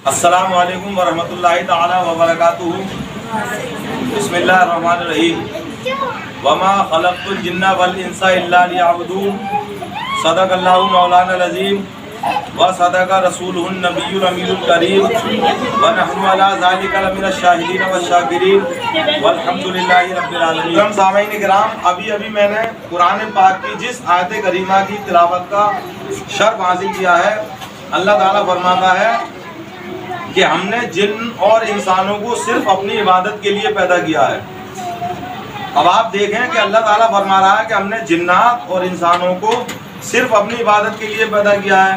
السلام علیکم ورحمۃ اللہ تعالی وبرکاتہ۔ بسم اللہ الرحمن الرحیم۔ وما خلقت الجن والانس الا لیعبدون۔ صدق اللہ مولانا العظیم وصدق رسولہ النبی الامین الکریم ونحن علی ذلک لمن الشاہدین والشاکرین والحمد للہ رب العالمین۔ سامعین کرام، ابھی میں نے قرآن پاک کی جس آیت کریمہ کی تلاوت کا شرف حاصل کیا ہے، اللہ تعالیٰ فرماتا ہے کہ ہم نے جن اور انسانوں کو صرف اپنی عبادت کے لیے پیدا کیا ہے۔ اب آپ دیکھیں کہ اللہ تعالیٰ فرما رہا ہے کہ ہم نے جنات اور انسانوں کو صرف اپنی عبادت کے لیے پیدا کیا ہے،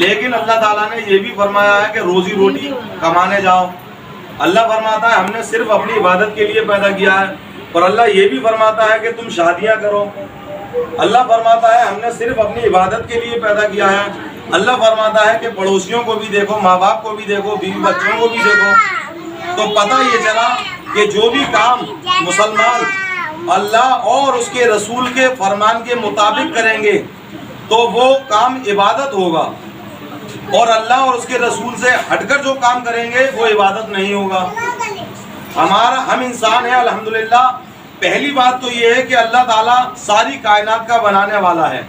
لیکن اللہ تعالیٰ نے یہ بھی فرمایا ہے کہ روزی روٹی کمانے جاؤ۔ اللہ فرماتا ہے ہم نے صرف اپنی عبادت کے لیے پیدا کیا ہے، اور اللہ یہ بھی فرماتا ہے کہ تم شادیاں کرو۔ اللہ فرماتا ہے ہم نے صرف اپنی عبادت کے لیے پیدا کیا ہے۔ اللہ فرماتا ہے کہ پڑوسیوں کو بھی دیکھو، ماں باپ کو بھی دیکھو، بیوی بچوں کو بھی دیکھو۔ تو پتہ یہ چلا کہ جو بھی کام مسلمان اللہ اور اس کے رسول کے فرمان کے مطابق کریں گے تو وہ کام عبادت ہوگا، اور اللہ اور اس کے رسول سے ہٹ کر جو کام کریں گے وہ عبادت نہیں ہوگا۔ ہم انسان ہیں الحمدللہ۔ پہلی بات تو یہ ہے کہ اللہ تعالیٰ ساری کائنات کا بنانے والا ہے۔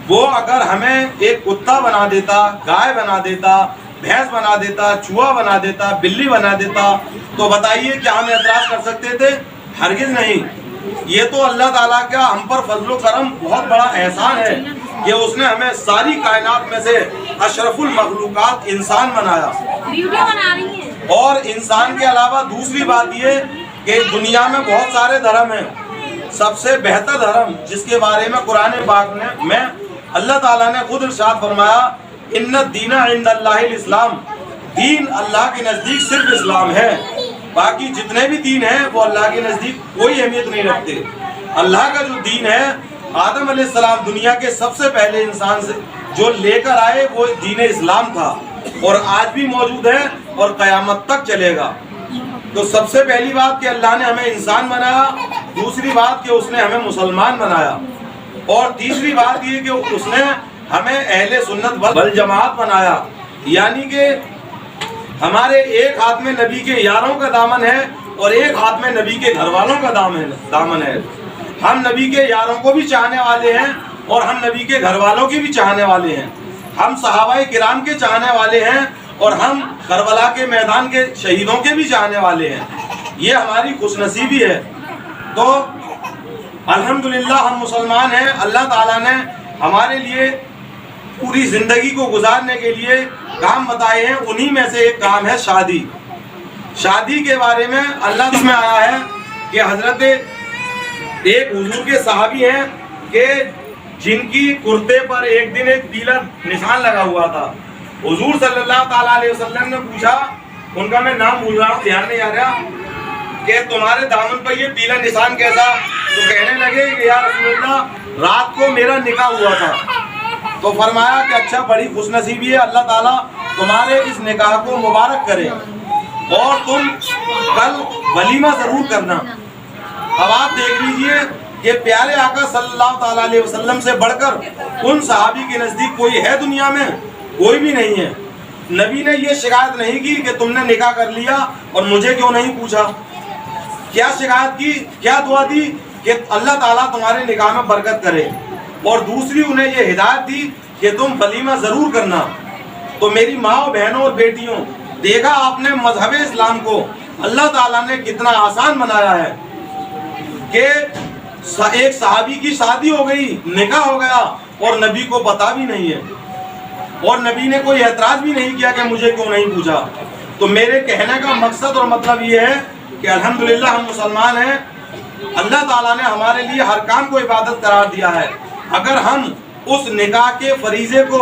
وہ اگر ہمیں ایک کتا بنا دیتا، گائے بنا دیتا، بھینس بنا دیتا، چوہا بنا دیتا، بلی بنا دیتا، تو بتائیے کیا ہم اعتراض کر سکتے تھے؟ ہرگز نہیں۔ یہ تو اللہ تعالیٰ کا ہم پر فضل و کرم بہت بڑا احسان ہے کہ اس نے ہمیں ساری کائنات میں سے اشرف المخلوقات انسان بنایا۔ اور انسان کے علاوہ دوسری بات یہ کہ دنیا میں بہت سارے دھرم ہیں، سب سے بہتر دھرم جس کے بارے میں قرآن پاک میں اللہ تعالیٰ نے خود ارشاد فرمایا، ان الدین عند اللہ الاسلام، دین اللہ کے نزدیک صرف اسلام ہے، باقی جتنے بھی دین ہیں وہ اللہ کے نزدیک کوئی اہمیت نہیں رکھتے۔ اللہ کا جو دین ہے، آدم علیہ السلام دنیا کے سب سے پہلے انسان سے جو لے کر آئے وہ دین اسلام تھا، اور آج بھی موجود ہے اور قیامت تک چلے گا۔ تو سب سے پہلی بات کہ اللہ نے ہمیں انسان بنایا، دوسری بات کہ اس نے ہمیں مسلمان بنایا، اور تیسری بات یہ کہ اس نے ہمیں اہل سنت والجماعت بنایا، یعنی کہ ہمارے ایک ہاتھ میں نبی کے یاروں کا دامن ہے اور ایک ہاتھ میں نبی کے گھر والوں کا دامن ہے۔ ہم نبی کے یاروں کو بھی چاہنے والے ہیں اور ہم نبی کے گھر والوں کی بھی چاہنے والے ہیں۔ ہم صحابہ کرام کے چاہنے والے ہیں اور ہم کربلا کے میدان کے شہیدوں کے بھی چاہنے والے ہیں۔ یہ ہماری خوش نصیبی ہے۔ تو الحمدللہ ہم مسلمان ہیں۔ اللہ تعالیٰ نے ہمارے لیے پوری زندگی کو گزارنے کے لیے کام بتائے ہیں، انہی میں سے ایک کام ہے شادی۔ شادی کے بارے میں اللہ میں آیا ہے کہ حضرت ایک حضور کے صحابی ہیں کہ جن کی کرتے پر ایک دن ایک پیلا نشان لگا ہوا تھا۔ حضور صلی اللہ تعالیٰ علیہ وسلم نے پوچھا، ان کا میں نام بھول رہا ہوں، دھیان نہیں آ رہا، کہ تمہارے دامن پر یہ پیلا نشان کیسا؟ تو کہنے لگے کہ یا رسول اللہ، رات کو میرا نکاح ہوا تھا۔ تو فرمایا کہ اچھا، بڑی خوش نصیبی ہے، اللہ تعالیٰ تمہارے اس نکاح کو مبارک کرے، اور تم کل ولیمہ ضرور کرنا۔ اب آپ دیکھ لیجئے کہ پیارے آقا صلی اللہ تعالیٰ علیہ وسلم سے بڑھ کر ان صحابی کے نزدیک کوئی ہے دنیا میں؟ کوئی بھی نہیں ہے۔ نبی نے یہ شکایت نہیں کی کہ تم نے نکاح کر لیا اور مجھے کیوں نہیں پوچھا۔ کیا شکایت کی؟ کیا دعا دی؟ کہ اللہ تعالیٰ تمہارے نکاح میں برکت کرے، اور دوسری انہیں یہ ہدایت دی کہ تم ولیمہ ضرور کرنا۔ تو میری ماں و بہنوں اور بیٹیوں، دیکھا آپ نے مذہب اسلام کو اللہ تعالیٰ نے کتنا آسان بنایا ہے کہ ایک صحابی کی شادی ہو گئی، نکاح ہو گیا، اور نبی کو پتا بھی نہیں ہے، اور نبی نے کوئی اعتراض بھی نہیں کیا کہ مجھے کیوں نہیں پوچھا۔ تو میرے کہنے کا مقصد اور مطلب یہ ہے کہ الحمدللہ ہم مسلمان ہیں۔ اللہ تعالیٰ نے ہمارے لیے ہر کام کو عبادت قرار دیا ہے۔ اگر ہم اس نکاح کے فریضے کو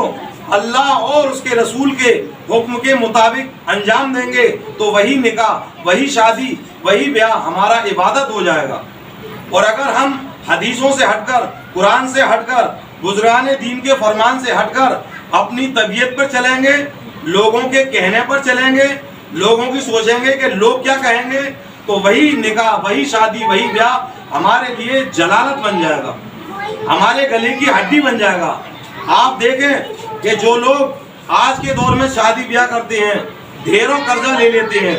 اللہ اور اس کے رسول کے حکم کے مطابق انجام دیں گے تو وہی نکاح، وہی شادی، وہی بیاہ ہمارا عبادت ہو جائے گا۔ اور اگر ہم حدیثوں سے ہٹ کر، قرآن سے ہٹ کر، بزرگان دین کے فرمان سے ہٹ کر اپنی طبیعت پر چلیں گے، لوگوں کے کہنے پر چلیں گے، لوگوں کی سوچیں گے کہ لوگ کیا کہیں گے، تو وہی نکاح، وہی شادی، وہی بیاہ ہمارے لیے جلالت بن جائے گا، ہمارے گلے کی ہڈی بن جائے گا۔ آپ دیکھیں کہ جو لوگ آج کے دور میں شادی بیاہ کرتے ہیں ढेरों कर्जा ले लेते हैं।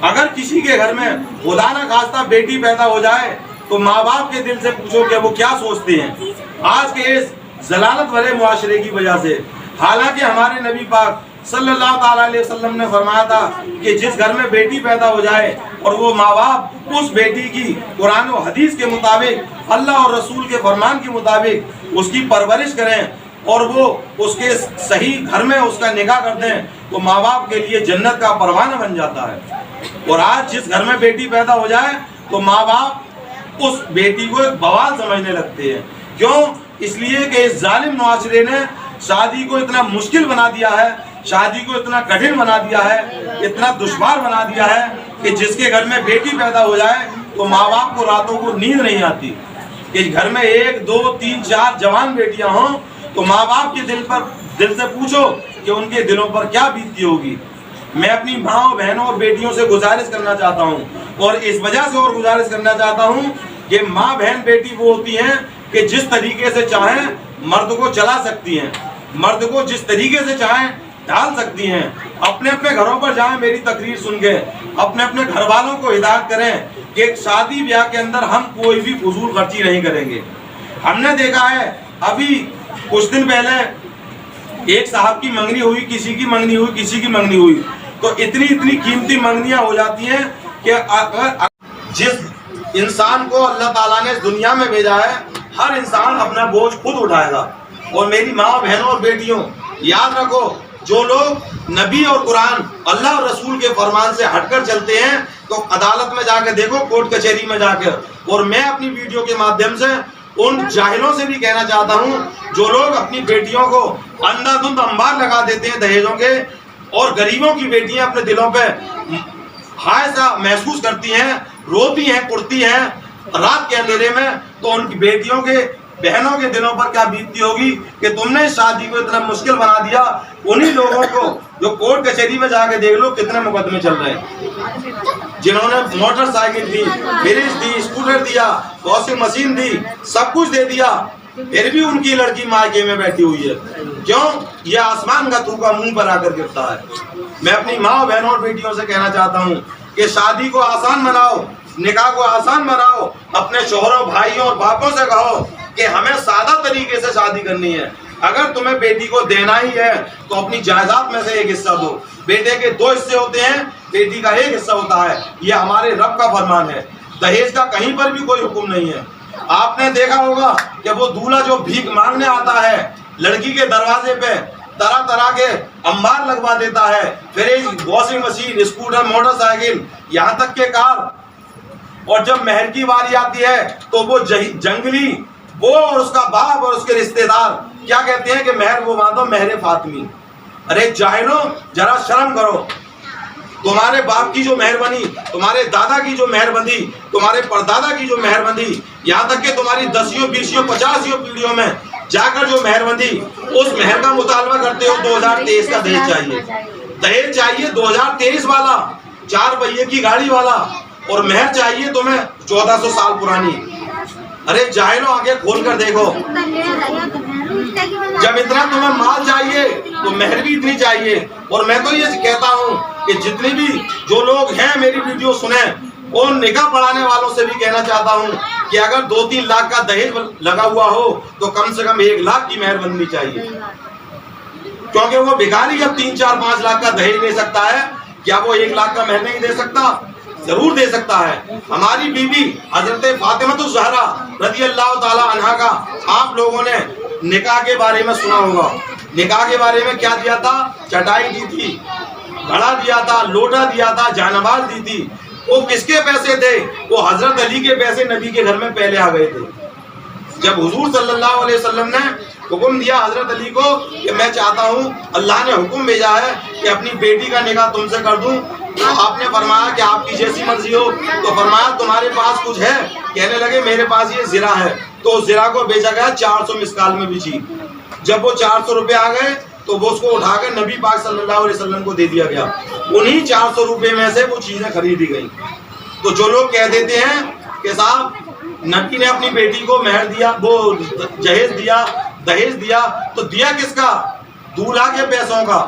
अगर किसी के घर में खुदा न खास्ता बेटी पैदा हो जाए तो माँ बाप के दिल से पूछो कि वो क्या सोचते हैं आज के इस जलालत भरे मुआशरे की वजह से। हालांकि हमारे नबी पाक सल्लल्लाहु ताला अलैहि वसल्लम ने फरमाया था कि जिस घर में बेटी पैदा हो जाए और वो माँ बाप उस बेटी की कुरान और हदीस के मुताबिक अल्लाह और रसूल के फरमान के मुताबिक उसकी परवरिश करें और वो उसके सही घर में उसका निकाह कर दें तो माँ बाप के लिए जन्नत का परवाना बन जाता है। और आज जिस घर में बेटी पैदा हो जाए तो माँ बाप उस बेटी को एक बवाल समझने लगते हैं। क्यों? इसलिए कि इस जालिम मुआशरे ने शादी को इतना मुश्किल बना दिया है, शादी को इतना कठिन बना दिया है, इतना दुश्वार बना दिया है कि जिसके घर में बेटी पैदा हो जाए तो माँ बाप को रातों को नींद नहीं आती। कि घर में 1, 2, 3, 4 जवान बेटियां हों तो माँ बाप के दिल से पूछो कि उनके दिलों पर क्या बीतती होगी। मैं अपनी माँ बहनों और बेटियों से गुजारिश करना चाहता हूँ और इस वजह से और गुजारिश करना चाहता हूँ कि माँ बहन बेटी वो होती हैं कि जिस तरीके से चाहें मर्द को चला सकती हैं, मर्द को जिस तरीके से चाहें ढाल सकती हैं। अपने अपने घरों पर जाएं, मेरी तकरीर सुन के अपने अपने घर वालों को हिदायत करें कि शादी ब्याह के अंदर हम कोई भी फजूल खर्ची नहीं करेंगे। हमने देखा है अभी कुछ दिन पहले एक साहब की मंगनी हुई, किसी की मंगनी हुई, किसी की मंगनी हुई, तो इतनी इतनी कीमती मंगनियां हो जाती हैं कि अगर जिस इंसान को अल्लाह ताला ने इस दुनिया में भेजा है हर इंसान अपना बोझ खुद उठाएगा। और मेरी माँ बहनों और बेटियों याद रखो, जो लोग नबी और कुरान अल्लाह और रसूल के फरमान से हटकर चलते हैं तो अदालत में जाकर देखो, कोर्ट कचहरी में जाकर। और मैं अपनी वीडियो के माध्यम से उन जाहिलों से भी कहना चाहता हूँ जो लोग अपनी बेटियों को अंधाधुंध अंबार लगा देते हैं दहेजों के और गरीबों की बेटियां अपने दिलों पे हाय सा महसूस करती हैं, रोती हैं, कुड़ती हैं रात के अंधेरे में, तो उनकी बेटियों के बहनों के दिलों पर क्या बीतती होगी कि तुमने शादी को इतना मुश्किल बना दिया। उन्हीं लोगों को जो कोर्ट कचहरी में जाके देख लो कितने मुकदमे चल रहे हैं, जिन्होंने मोटरसाइकिल दी, फ्रिज दी, स्कूटर दिया, वॉशिंग मशीन दी, सब कुछ दे दिया, फिर भी उनकी लड़की मायके में बैठी हुई है। क्यों? ये आसमान का थूका मुंह पर आकर गिरता है। मैं अपनी माँ बहनों और बेटियों से कहना चाहता हूँ कि शादी को आसान बनाओ, निकाह को आसान बनाओ, अपने शोहरों, भाइयों और बापों से कहो कि हमें सादा तरीके से शादी करनी है। अगर तुम्हें बेटी को देना ही है तो अपनी जायदाद में से एक हिस्सा दो। बेटे के 2 हिस्से होते हैं, बेटी का 1 हिस्सा होता है। ये हमारे रब का फरमान है। दहेज का कहीं पर भी कोई हुक्म नहीं है। आपने देखा होगा कि वो दूल्हा जो भीख मांगने आता है लड़की के दरवाजे पे तरह तरह के अंबार लगवा देता है, fridge, washing machine, scooter, motorcycle, यहाँ तक के कार। और जब मेहर की बारी आती है तो वो जंगली वो और उसका बाप और उसके रिश्तेदार क्या कहते हैं कि मेहर वो बांधो, मेहर फातिमी। अरे जाहिलो, जरा शर्म करो। तुम्हारे बाप की जो मेहर बनी, तुम्हारे दादा की जो मेहर बंधी, तुम्हारे परदादा की जो मेहर बंधी, यहाँ तक कि तुम्हारी 10वीं, 20वीं, 50वीं पीढ़ियों में जाकर जो मेहर बंधी, उस मेहर का मुतालबा करते हो 2023 का दहेज चाहिए। दहेज चाहिए 2023 वाला, 4 पहिए की गाड़ी वाला, और मेहर चाहिए तुम्हें 1400 साल पुरानी। अरे जाहिलो, आगे खोल कर देखो, जब इतना तुम्हें माल चाहिए तो मेहर भी इतनी चाहिए। और मैं तो ये कहता हूँ कि जितने भी जो लोग हैं मेरी वीडियो सुने, उन निकाह पढ़ाने वालों से भी कहना चाहता हूँ कि अगर 2-3 लाख का दहेज लगा हुआ हो तो कम से कम 1 लाख की मेहर बननी चाहिए। क्योंकि वो भिखारी जब 3, 4, 5 लाख का दहेज ले सकता है, क्या वो 1 लाख का मेहर नहीं दे सकता? जरूर दे सकता है। हमारी बीबी हजरत फातिमातुज़ ज़हरा रज़ियल्लाहु ताला अन्हा का आप लोगों ने निकाह के बारे में सुना होगा। निकाह के बारे में क्या दिया था? चटाई दी थी, घड़ा दिया था, लोटा दिया था, जानबाज दी थी। वो किसके पैसे थे? वो हजरत अली के पैसे नबी के घर में पहले आ गए थे। जब हुजूर सल्लल्लाहु अलैहि वसल्लम ने हुक्म दिया हजरत अली को कि मैं चाहता हूँ, अल्लाह ने हुक्म भेजा है कि अपनी बेटी का निकाह तुमसे कर दूं, तो आपने फरमाया कि आपकी जैसी मर्जी हो। तो फरमाया तुम्हारे पास कुछ है? कहने लगे मेरे पास ये ज़िरा है। तो ज़िरा को बेचा गया 400 मिस्काल में बिची। जब वो 400 रुपये आ गए तो वो उसको उठाकर नबी पाक सल्लल्लाहु अलैहि वसल्लम को दे दिया गया। उन्हीं 400 रुपये में से वो चीज़ें खरीदी गई। तो जो लोग कह देते हैं कि साहब नबी ने अपनी बेटी को मेहर दिया, वो दहेज दिया, तो दिया किसका? दूल्हा के पैसों का।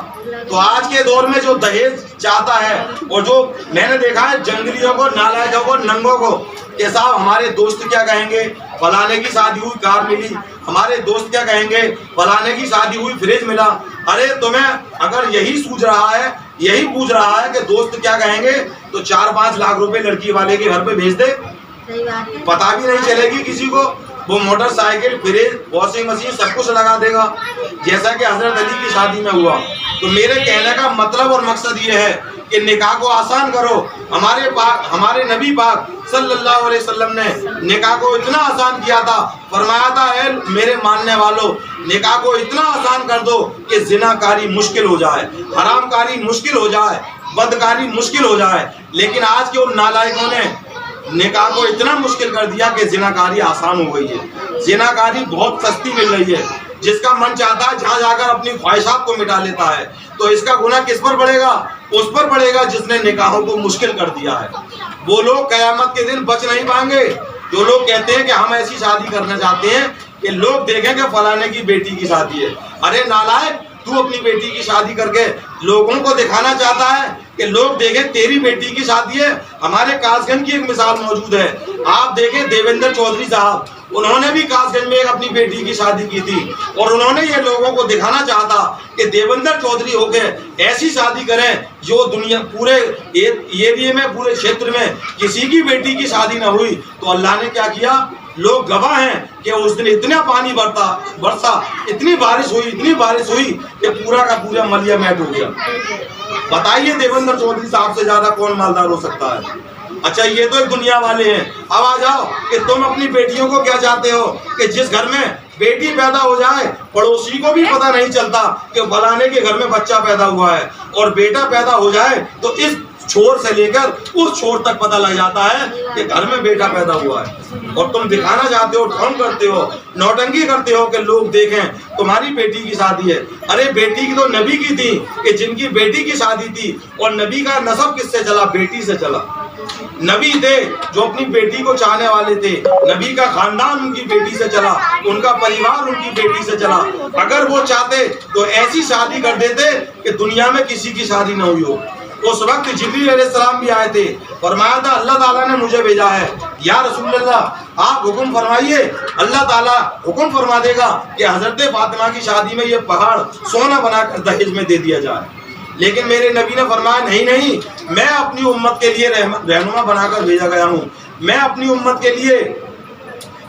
तो आज के दौर में जो दहेज चाहता है, और जो मैंने देखा है जंगलियों को, नालायकों को, नंगों को, कि साहब हमारे दोस्त क्या कहेंगे, फलाने की शादी हुई कार मिली, हमारे दोस्त क्या कहेंगे, फलाने की शादी हुई फ्रिज मिला। अरे तुम्हें अगर यही सूझ रहा है, यही पूछ रहा है कि दोस्त क्या कहेंगे, तो 4-5 लाख रुपए लड़की वाले के घर पे भेज दे, पता भी नहीं चलेगी किसी को। वो मोटरसाइकिल, फ्रिज, वॉशिंग मशीन सब कुछ लगा देगा, जैसा कि हजरत अली की शादी में हुआ। तो मेरे कहने का मतलब और मकसद ये है कि निकाह को आसान करो। हमारे नबी पाक सल्लल्लाहु अलैहि वसल्लम ने निकाह को इतना आसान किया था, फरमाया था ऐ मेरे मानने वालों, निकाह को इतना आसान कर दो कि जिनाकारी मुश्किल हो जाए, हरामकारी मुश्किल हो जाए, बदकारी मुश्किल हो जाए। लेकिन आज के उन नालायकों ने निकाह को इतना मुश्किल कर दिया कि जिनाकारी आसान हो गई है। जिनाकारी बहुत सस्ती मिल रही है, जिसका मन चाहता है जहाँ जाकर अपनी ख्वाहिशात को मिटा लेता है। तो इसका गुनाह किस पर पड़ेगा? उस पर पड़ेगा जिसने निकाहों को मुश्किल कर दिया है। वो लोग कयामत के दिन बच नहीं पाएंगे जो लोग कहते हैं कि हम ऐसी शादी करना चाहते हैं कि लोग देखें कि फलाने की बेटी की शादी है। अरे नालायक, तू अपनी बेटी की शादी करके लोगों को दिखाना चाहता है कि लोग देखें तेरी बेटी की शादी है। हमारे कासगंज की एक मिसाल मौजूद है, आप देखें देवेंद्र चौधरी साहब, उन्होंने भी कासगंज में एक अपनी बेटी की शादी की थी, और उन्होंने ये लोगों को दिखाना चाहता कि देवेंद्र चौधरी होकर ऐसी शादी करें जो दुनिया पूरे एरिया में, पूरे क्षेत्र में किसी की बेटी की शादी ना हुई। तो अल्लाह ने क्या किया? लोग गवाह हैं कि उस दिन इतना पानी बरसा, इतनी बारिश हुई कि पूरा का पूरा मलिया मैट हो गया। बताइए देवेंद्र चौधरी साहब से ज्यादा कौन मालदार हो सकता है? अच्छा, ये तो एक दुनिया वाले हैं। अब आ जाओ कि तुम अपनी बेटियों को क्या चाहते हो कि जिस घर में बेटी पैदा हो जाए, पड़ोसी को भी पता नहीं चलता कि फलाने के घर में बच्चा पैदा हुआ है, और बेटा पैदा हो जाए तो इस छोर से लेकर उस छोर तक पता लग जाता है कि घर में बेटा पैदा हुआ है। और तुम दिखाना चाहते हो, ढोंग करते हो, नौटंकी करते हो कि लोग देखें तुम्हारी बेटी की शादी है। अरे बेटी की तो नबी की थी, कि जिनकी बेटी की शादी थी, और नबी का नसब किससे चला? बेटी से चला। नबी थे जो अपनी बेटी को चाहने वाले थे, नबी का खानदान उनकी बेटी से चला, उनका परिवार उनकी बेटी से चला। अगर वो चाहते तो ऐसी शादी कर देते कि दुनिया में किसी की शादी न हुई हो। उस वक्त जिब्रील अलैहिस्सलाम भी आए थे, फरमाया था अल्लाह ताला ने मुझे भेजा है, या रसूल अल्लाह आप हुक्म फरमाइए। अल्लाह ताला हुक्म फरमा देगा कि हजरत फातिमा की शादी में ये पहाड़ सोना बनाकर दहेज में दे दिया जाए। लेकिन मेरे नबी ने फरमाया नहीं, मैं अपनी उम्मत के लिए रहनुमा बनाकर भेजा गया हूँ, मैं अपनी उम्मत के लिए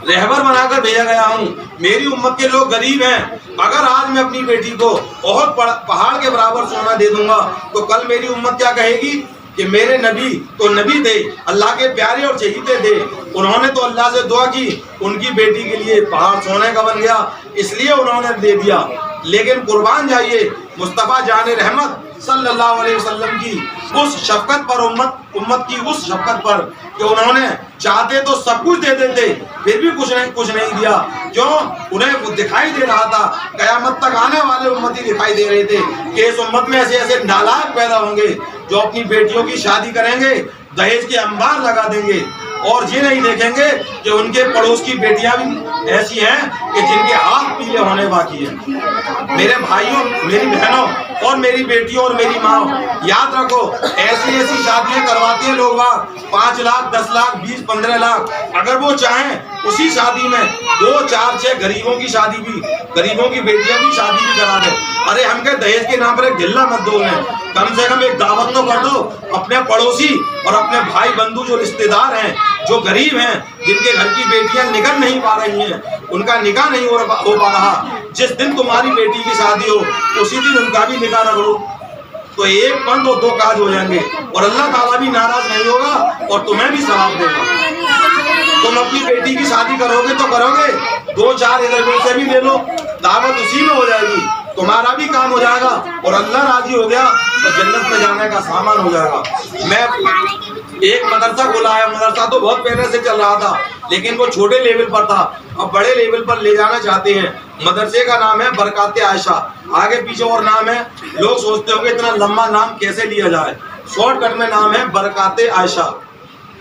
रहबर बनाकर भेजा गया हूँ। मेरी उम्मत के लोग गरीब हैं, अगर आज मैं अपनी बेटी को बहुत पहाड़ के बराबर सोना दे दूंगा तो कल मेरी उम्मत क्या कहेगी कि मेरे नबी तो नबी थे, अल्लाह के प्यारे और चहीते थे, उन्होंने तो अल्लाह से दुआ की, उनकी बेटी के लिए पहाड़ सोने का बन गया, इसलिए उन्होंने दे दिया। लेकिन कुर्बान जाइए मुस्तफ़ा जाने रहमत सल्लल्लाहु अलैहि वसल्लम की उस शफकत पर, उम्मत की उस शफकत पर कि उन्होंने चाहते तो सब कुछ दे देते, फिर भी कुछ नहीं दिया। क्यों? उन्हें दिखाई दे रहा था, कयामत तक आने वाले उम्मती दिखाई दे रहे थे कि इस उम्मत में ऐसे नालायक पैदा होंगे जो अपनी बेटियों की शादी करेंगे, दहेज के अंबार लगा देंगे, और ये नहीं देखेंगे कि उनके पड़ोस की बेटियां भी ऐसी हैं कि जिनके हाथ पीले होने बाकी हैं। मेरे भाइयों, मेरी बहनों, और मेरी बेटियों और मेरी माँ, याद रखो, ऐसी शादियां करवाते हैं लोग 5 लाख, 10 लाख, 20, 15 लाख। अगर वो चाहें उसी शादी में 2, 4, 6 गरीबों की शादी भी, गरीबों की बेटियां भी शादी भी करा दें। अरे हम कहे दहेज के नाम पर एक ढिल्ला मत दो उन्हें, कम से कम एक दावत तो कर दो। अपने पड़ोसी और अपने भाई बंधु जो रिश्तेदार हैं, जो गरीब हैं, जिनके घर की बेटियां निकल नहीं पा रही हैं, उनका निकाह नहीं हो पा रहा, जिस दिन तुम्हारी बेटी की शादी हो उसी दिन उनका भी निकाह रख लो, तो एक पंथ और 2 काज हो जाएंगे, और अल्लाह ताला भी नाराज नहीं होगा और तुम्हें भी सवाब देगा। तुम अपनी बेटी की शादी करोगे तो करोगे, 2-4 इधर से भी ले लो, दावत उसी में हो जाएगी, तुम्हारा भी काम हो जाएगा, और अल्लाह राजी हो गया तो जन्नत में जाने का सामान हो जाएगा। मैं एक मदरसा खोला है, मदरसा तो बहुत पहले से चल रहा था, लेकिन वो छोटे लेवल पर था, अब बड़े लेवल पर ले जाना चाहते हैं। मदरसे का नाम है बरकाते आयशा, आगे पीछे और नाम है, लोग सोचते होंगे इतना लंबा नाम कैसे लिया जाए, शॉर्टकट में नाम है बरकाते आयशा,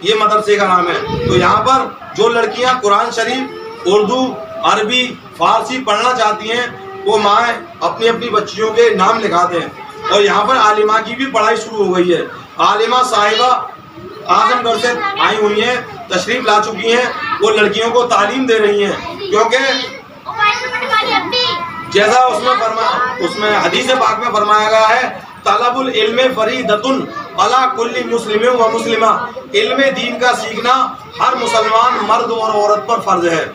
ये मदरसे का नाम है। तो यहाँ पर जो लड़कियाँ कुरान शरीफ, उर्दू, अरबी, फारसी पढ़ना चाहती हैं, وہ مائیں اپنی اپنی بچیوں کے نام لکھاتے ہیں. اور یہاں پر عالمہ کی بھی پڑھائی شروع ہو گئی ہے. عالمہ صاحبہ اعظم گڑھ سے آئی ہوئی ہیں, تشریف لا چکی ہیں. وہ لڑکیوں کو تعلیم دے رہی ہیں, کیونکہ جیسا اس میں حدیث پاک میں فرمایا گیا ہے, طلب العلم فریضۃ علی کل مسلم و مسلمہ. علم دین کا سیکھنا ہر مسلمان مرد اور عورت پر فرض ہے.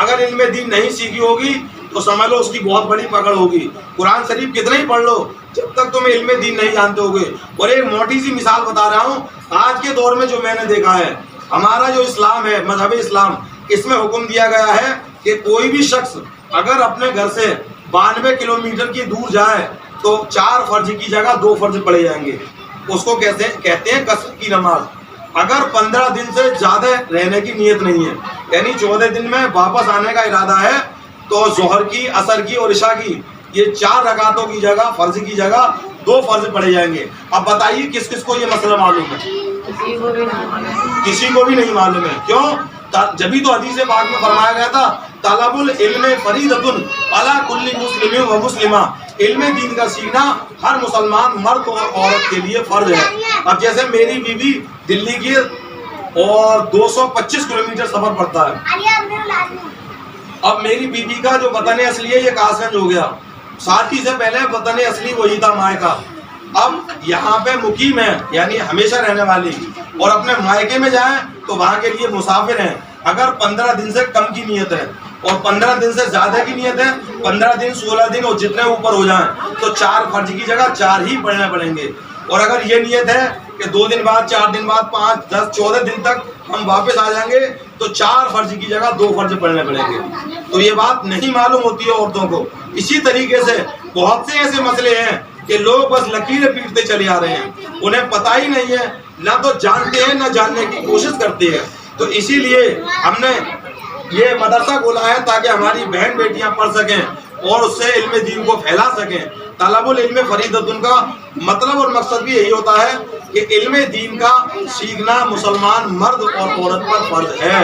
اگر علم دین نہیں سیکھی ہوگی تو سمجھ لو اس کی بہت بڑی پکڑ ہوگی. قرآن شریف کتنا ہی پڑھ لو جب تک تم علم دین نہیں جانتے ہوگے. اور ایک موٹی سی مثال بتا رہا ہوں, آج کے دور میں جو میں نے دیکھا ہے, ہمارا جو اسلام ہے, مذہب اسلام, اس میں حکم دیا گیا ہے کہ کوئی بھی شخص اگر اپنے گھر سے 92 کلومیٹر کی دور جائے تو 4 فرض کی جگہ 2 فرض پڑے جائیں گے. اس کو کہتے ہیں قصر کی نماز. اگر 15 دن سے زیادہ رہنے کی نیت نہیں ہے, یعنی 14 دن میں واپس آنے کا ارادہ ہے, تو ظہر کی, عصر کی اور عشاء کی یہ 4 رکعتوں کی جگہ, فرض کی جگہ 2 فرض پڑے جائیں گے. اب بتائیے کس کس کو یہ مسئلہ معلوم ہے؟ کسی کو بھی نہیں معلوم ہے. کیوں؟ جبھی تو حدیث پاک میں فرمایا گیا تھا طلب العلم فریضۃ علی کل مسلم و مسلمہ. علم دین کا سیکھنا ہر مسلمان مرد اور عورت کے لیے فرض ہے. اب جیسے میری بیوی دلی کی اور 225 کلومیٹر سفر پڑتا ہے. اب میری بیوی کا جو وطن اصلی ہے یہ کاسگنج ہو گیا. شادی سے پہلے وطن اصلی وہی تھا مائکا. اب یہاں پہ مقیم ہے یعنی ہمیشہ رہنے والی, اور اپنے مائکے میں جائیں تو وہاں کے لیے مسافر ہیں. اگر 15 دن سے کم کی نیت ہے اور 15 دن سے زیادہ کی نیت ہے, 15 دن 16 دن اور جتنے اوپر ہو جائیں تو 4 فرض کی جگہ 4 ہی پڑھنے پڑیں گے. اور اگر یہ نیت ہے کہ 2 دن بعد, 4 دن بعد, 5, 10, 14 دن تک ہم واپس آ جائیں گے تو 4 فرض کی جگہ 2 فرض پڑھنے پڑیں گے. تو یہ بات نہیں معلوم ہوتی ہے عورتوں کو. اسی طریقے سے بہت سے ایسے مسئلے ہیں کہ لوگ بس لکیریں پیٹتے چلے آ رہے ہیں, انہیں پتہ ہی نہیں ہے, نہ تو جانتے ہیں نہ جاننے کی کوشش کرتے ہیں. تو اسی لیے ہم نے یہ مدرسہ کھولا ہے تاکہ ہماری بہن بیٹیاں پڑھ سکیں اور اس سے علم دین کو پھیلا سکیں. طلب العلم فریضۃ کا مطلب اور مقصد بھی یہی ہوتا ہے کہ علم دین کا سیکھنا مسلمان مرد اور عورت پر فرض ہے.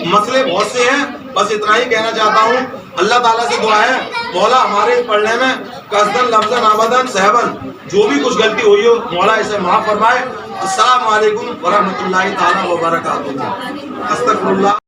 مسئلے بہت سے ہیں, بس اتنا ہی کہنا چاہتا ہوں. اللہ تعالیٰ سے دعا ہے مولا ہمارے پڑھنے میں قصدن لفظاً عمدن صحبن جو بھی کچھ غلطی ہوئی ہو مولا اسے معاف فرمائے. السلام علیکم ورحمۃ اللہ تعالیٰ وبرکاتہ. استغفر اللہ.